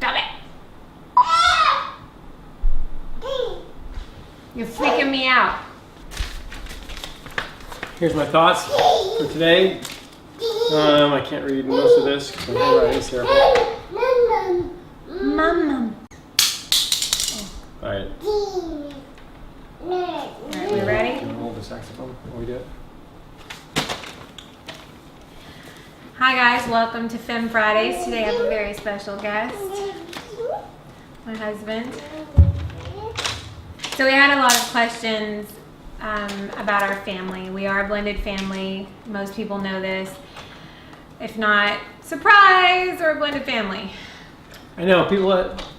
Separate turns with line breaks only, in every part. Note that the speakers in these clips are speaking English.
Stop it. You're freaking me out.
Here's my thoughts for today. I can't read most of this because my handwriting is terrible.
Mum.
Alright.
Alright, we ready?
Can you hold the saxophone while we do it?
Hi guys, welcome to Femme Fridays. Today I have a very special guest, my husband. So we had a lot of questions about our family. We are a blended family. Most people know this. If not, surprise, we're a blended family.
I know, people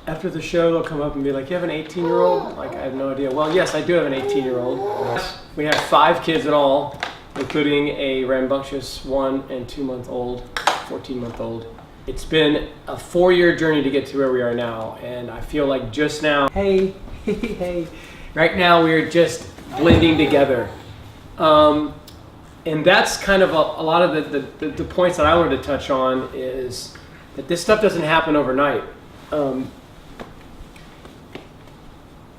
after the show, they'll come up and be like, you have an 18-year-old? Like, I have no idea. Well, yes, I do have an 18-year-old. We have 5 kids in all, including a rambunctious 1 and 2-month-old, 14-month-old. It's been a 4-year journey to get to where we are now, and I feel like just now, hey, right now we're just blending together. And that's kind of a lot of the points that I wanted to touch on is that this stuff doesn't happen overnight.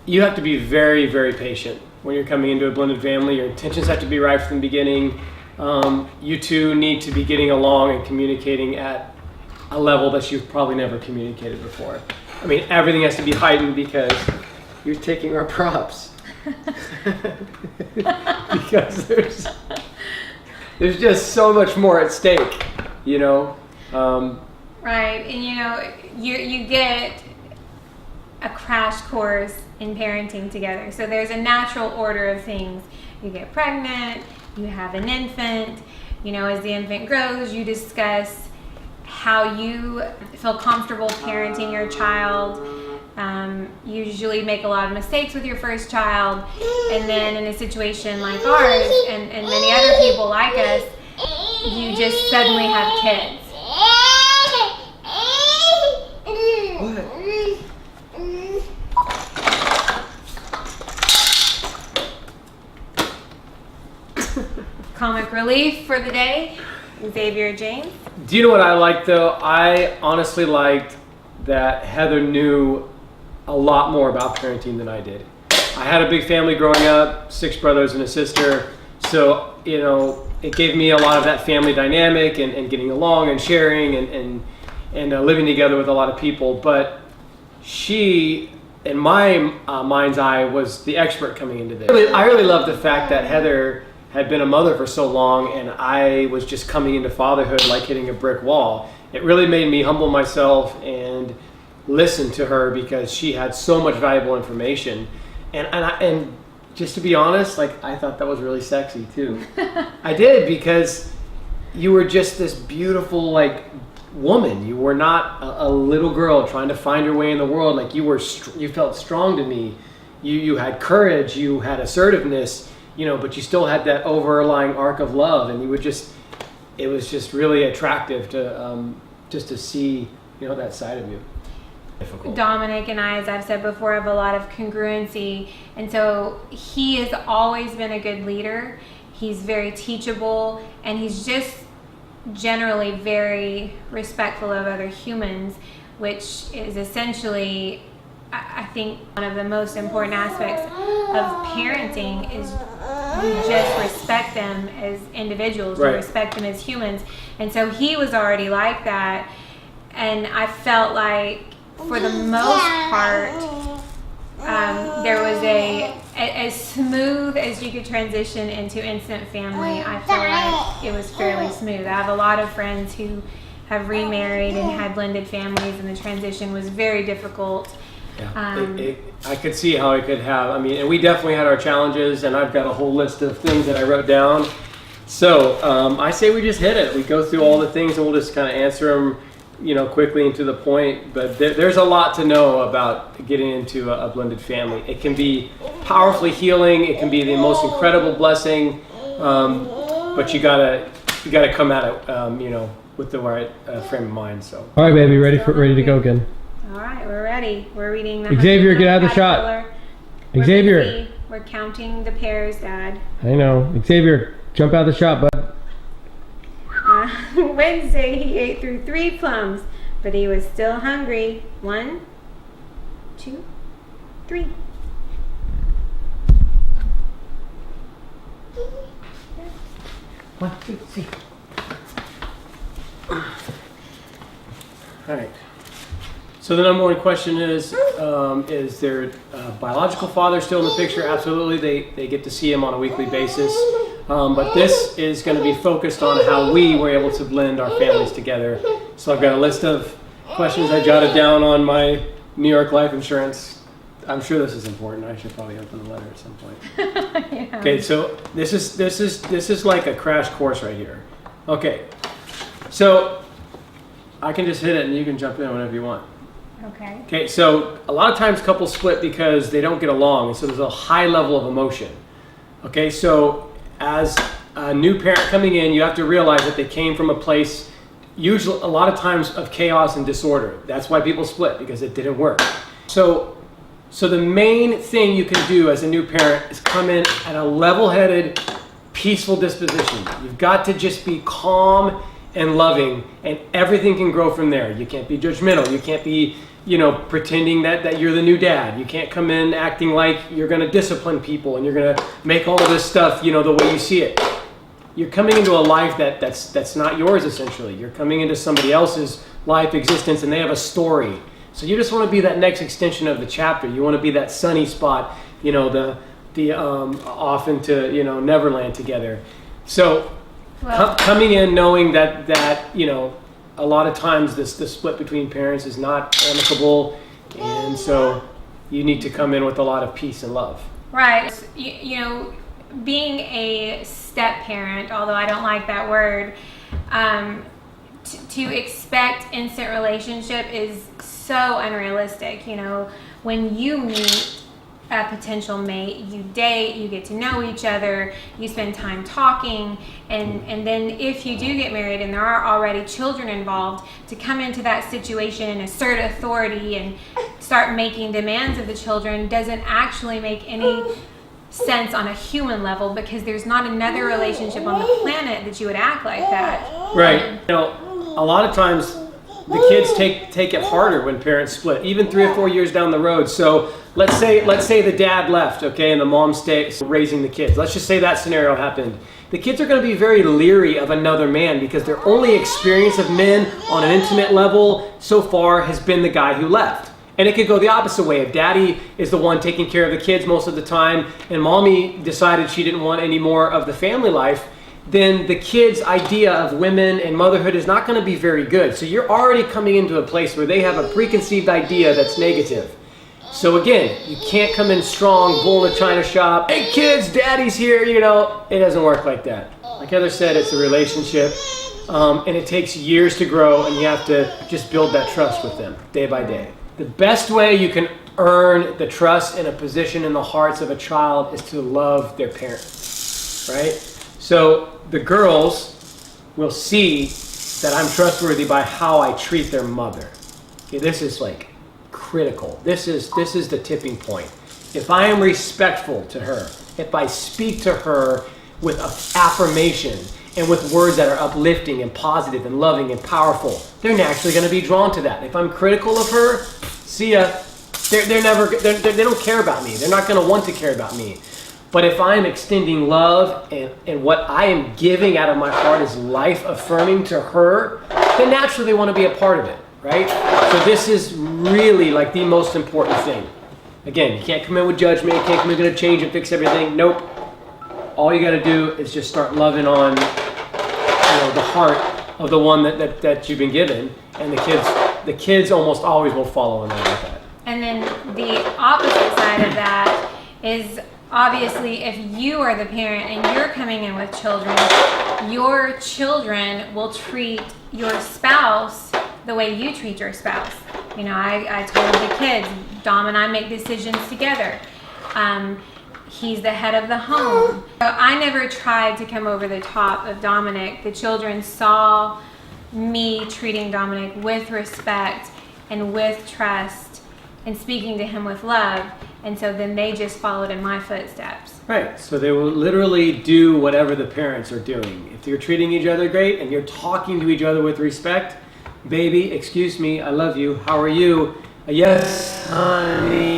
You have to be very, very patient when you're coming into a blended family. Your intentions have to be right from the beginning. You two need to be getting along and communicating at a level that you've probably never communicated before. I mean, everything has to be heightened because you're taking our props. Because there's just so much more at stake, you know?
Right, and you know, you get a crash course in parenting together. So there's a natural order of things. You get pregnant, you have an infant, you know, as the infant grows, you discuss how you feel comfortable parenting your child. You usually make a lot of mistakes with your first child, and then in a situation like ours and many other people like us, you just suddenly have kids. Comic relief for the day, Xavier James.
Do you know what I liked though? I honestly liked that Heather knew a lot more about parenting than I did. I had a big family growing up, 6 brothers and a sister, so you know it gave me a lot of that family dynamic and getting along and sharing and living together with a lot of people. But she, in my mind's eye, was the expert coming into this. I really love the fact that Heather had been a mother for so long and I was just coming into fatherhood like hitting a brick wall. It really made me humble myself and listen to her because she had so much valuable information. And just to be honest, like I thought that was really sexy too. I did, because you were just this beautiful like woman. You were not a little girl trying to find your way in the world. Like you felt strong to me. You had courage, you had assertiveness, you know, but you still had that overlying arc of love, and it was just really attractive to just to see, you know, that side of you. Difficult.
Dominic and I, as I've said before, have a lot of congruency, and so he has always been a good leader. He's very teachable, and he's just generally very respectful of other humans, which is essentially, I think, one of the most important aspects of parenting is you just respect them as individuals,
right.
You respect them as humans. And so he was already like that, and I felt like for the most part there was as smooth as you could transition into instant family. I feel like it was fairly smooth. I have a lot of friends who have remarried and had blended families, and the transition was very difficult.
Yeah, I could see how it could have. I mean, and we definitely had our challenges, and I've got a whole list of things that I wrote down. So I say we just hit it. We go through all the things, and we'll just kind of answer them, you know, quickly and to the point. But there's a lot to know about getting into a blended family. It can be powerfully healing. It can be the most incredible blessing. But you gotta come at it, you know, with the right frame of mind. So. All right, baby, ready to go again.
All right, we're ready. We're reading the
Xavier, get out of the shot. Xavier.
We're counting the pairs, Dad.
I know. Xavier, jump out of the shot, bud.
Wednesday, he ate through 3 plums. but he was still hungry. 1, 2, 3.
One, two, three. All right. So the number one question is their biological father still in the picture? Absolutely. They get to see him on a weekly basis. But this is going to be focused on how we were able to blend our families together. So I've got a list of questions I jotted down on my New York life insurance. I'm sure this is important. I should probably open the letter at some point.
Yeah.
Okay, so this is like a crash course right here. Okay, so I can just hit it and you can jump in whenever you want.
Okay.
Okay, so a lot of times couples split because they don't get along, and so there's a high level of emotion. Okay, so as a new parent coming in, you have to realize that they came from a place, usually a lot of times, of chaos and disorder. That's why people split, because it didn't work. So the main thing you can do as a new parent is come in at a level-headed, peaceful disposition. You've got to just be calm and loving, and everything can grow from there. You can't be judgmental. You can't be, pretending that you're the new dad. You can't come in acting like you're going to discipline people and you're going to make all of this stuff, the way you see it. You're coming into a life that's not yours, essentially. You're coming into somebody else's life existence, and they have a story. So you just want to be that next extension of the chapter. You want to be that sunny spot, the off into Neverland together. So coming in knowing that a lot of times the split between parents is not amicable, and so you need to come in with a lot of peace and love.
Right. Being a step parent, although I don't like that word, to expect instant relationship is so unrealistic. When you meet a potential mate, you date, you get to know each other, you spend time talking, and then if you do get married and there are already children involved, to come into that situation and assert authority and start making demands of the children doesn't actually make any sense on a human level, because there's not another relationship on the planet that you would act like that.
Right. A lot of times the kids take it harder when parents split, even 3 or 4 years down the road. So let's say the dad left, okay, and the mom stays raising the kids. Let's just say that scenario happened. The kids are going to be very leery of another man, because their only experience of men on an intimate level so far has been the guy who left. And it could go the opposite way. If daddy is the one taking care of the kids most of the time, and mommy decided she didn't want any more of the family life, then the kids' idea of women and motherhood is not going to be very good. So you're already coming into a place where they have a preconceived idea that's negative. So again, you can't come in strong, bull in a china shop. Hey kids, daddy's here, It doesn't work like that. Like Heather said, it's a relationship, and it takes years to grow, and you have to just build that trust with them day by day. The best way you can earn the trust and a position in the hearts of a child is to love their parents, right? So the girls will see that I'm trustworthy by how I treat their mother. Okay, this is like critical. This is the tipping point. If I am respectful to her, if I speak to her with affirmation and with words that are uplifting and positive and loving and powerful, they're naturally going to be drawn to that. If I'm critical of her, see ya. They don't care about me. They're not going to want to care about me. But if I'm extending love and what I am giving out of my heart is life affirming to her, then naturally they want to be a part of it, right? So this is really like the most important thing. Again, you can't come in with judgment. You can't come in to change and fix everything. Nope. All you got to do is just start loving on, the heart of the one that you've been given, and the kids almost always will follow in line with that. And
then the opposite side of that is, obviously, if you are the parent and you're coming in with children, your children will treat your spouse the way you treat your spouse. I told the kids, Dom and I make decisions together. He's the head of the home. So I never tried to come over the top of Dominic. The children saw me treating Dominic with respect and with trust and speaking to him with love. And so then they just followed in my footsteps.
Right. So they will literally do whatever the parents are doing. If you're treating each other great and you're talking to each other with respect, baby, excuse me, I love you. How are you? Yes, honey.